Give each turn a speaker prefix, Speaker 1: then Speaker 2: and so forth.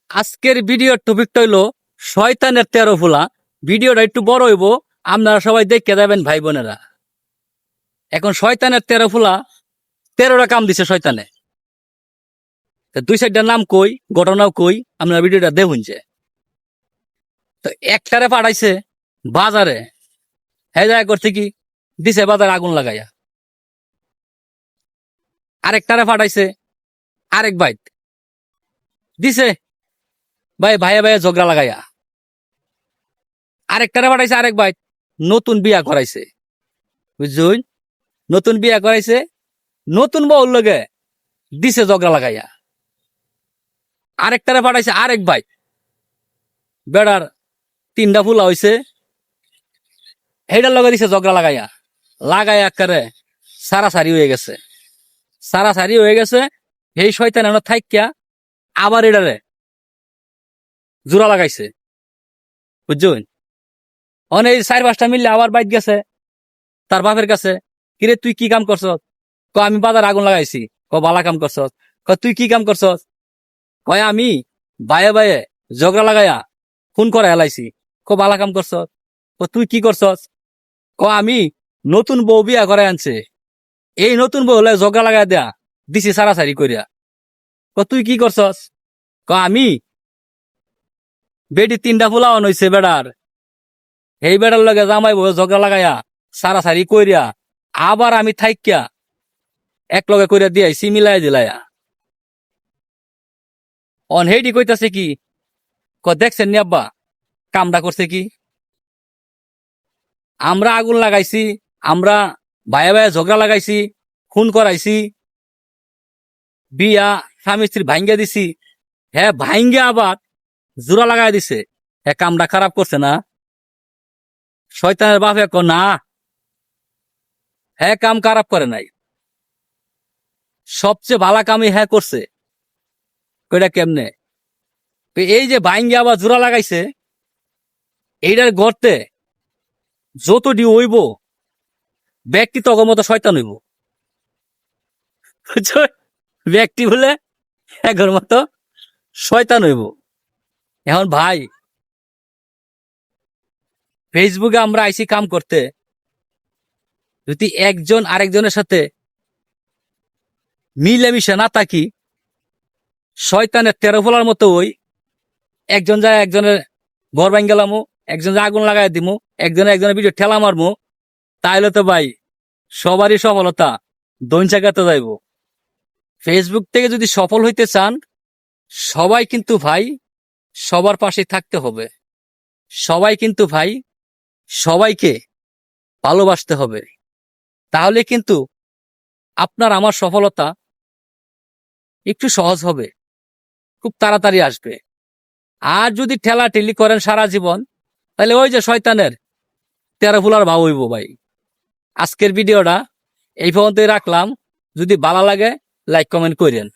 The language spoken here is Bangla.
Speaker 1: আজকের ভিডিওর টপিকটা হইলো শয়তানের 13 ফুলা। ভিডিওটা একটু বড় হইব, আপনারা সবাই দেখে যাবেন ভাই বোনেরা। এখন শয়তানের 13 ফুলা 13টা কাম দিছে শয়তানে। দুই সাইডটার নাম কই, ঘটনাও কই, আপনারা ভিডিওটা দেখুন। যে তো একটারে পাঠাইছে বাজারে, হ্যাঁ যায় করছে কি দিছে বাজারে আগুন লাগাইয়া। আরেকটারে পাঠাইছে আরেক বাইত দিছে ভাই ভাইয়া ভাইয়া ঝগড়া লাগাইয়া। আরেকটারে পাঠাইছে আরেক বাইত নতুন বিয়া করাইছে, বুঝছুন? নতুন বিয়া করাইছে, নতুন বউর লগে দিছে ঝগড়া লাগাইয়া। আরেকটারে পাঠাইছে আরেক ভাই, বেড়ার 3টা ফুলা হইছে, হেডার লগে দিছে ঝগড়া লাগাইয়া। লাগাইয়া একেবারে সারাসারি হয়ে গেছে, সারাসারি হয়ে গেছে। এই শয়তান এনে থাইক্যা আবার এটারে জোড়া লাগাইছে, বুঝছুন? অনেক 4-5টা মিললে আবার বাইক গেছে তার বাপের কাছে, কিরে তুই কি কাম করছ? আমি বাজার আগুন লাগাইছি। বালা কাম করছ? তুই কি কাম করছ? কয় আমি বায়ে বায়ে ঝগড়া লাগাইয়া খুন করে হেলাইছি। বালা কাম করছ? তুই কি করছ? আমি নতুন বউ বিয়া করে আনছে, এই নতুন বউ হলে ঝগড়া লাগাই দেয়া দিছি সারাসারি করিয়া। তুই কি করছস? আমি বেটি 3টা ফুলা হইছে বেড়ার, এই বেড়ার লগে জামাই বউ ঝগড়া লাগাইয়া সারাসারি করিয়া আবার আমি থাইক্যা এক লগে করিয়া দিয়াইছি মিলাই দিলাইয়া। অন হেডি কইতাছে কি দেখছেন নি আব্বা কামটা করছে কি? আমরা আগুন লাগাইছি, আমরা ভাইয়া ভাইয়া ঝগড়া লাগাইছি, খুন করাইছি, বিয়া স্বামী স্ত্রী ভাঙ্গা দিছি, হ্যাঁ ভাঙ্গা আবার জোড়া লাগাই দিছে। হ্যাঁ কামটা খারাপ করছে না? শয়তানের বাপে না, হ্যাঁ কাম খারাপ করে নাই, সবচেয়ে ভালো কামই হ্যাঁ করছে। কইটা কেমনে? এই যে ভাঙ্গা আবার জোড়া লাগাইছে, এইটার গর্তে যতটি হইব ব্যক্তি তখন মতো শয়তান হইব, ব্যক্তি বলে এগর মতো শয়তান হইব। এখন ভাই ফেসবুকে আমরা আইসি কাম করতে, যদি একজন আরেকজনের সাথে মিলেমিশে না থাকি, শয়তানের 13 ফলার মতো ওই একজন যায় একজনের ঘর ভাঙ্গ গেলামো, একজন যায় আগুন লাগাই দিমু, একজনের ভিডিও ঠেলা মারমু, তাইলে তো ভাই সবারই সফলতা দৈনচাকাতে যাইব। ফেসবুক থেকে যদি সফল হইতে চান, সবাই কিন্তু ভাই সবার পাশে থাকতে হবে। সবাই কিন্তু ভাই সবাইকে ভালোবাসতে হবে, তাহলে কিন্তু আপনার আমার সফলতা একটু সহজ হবে, খুব তাড়াতাড়ি আসবে। আর যদি ঠেলাঠেলি করেন সারা জীবন, তাহলে ওই যে শয়তানের 13 ফুলার ভাব হইব ভাই। আজকের ভিডিওটা এই পর্যন্তই রাখলাম, যদি ভালো লাগে লাইক কমেন্ট করেন।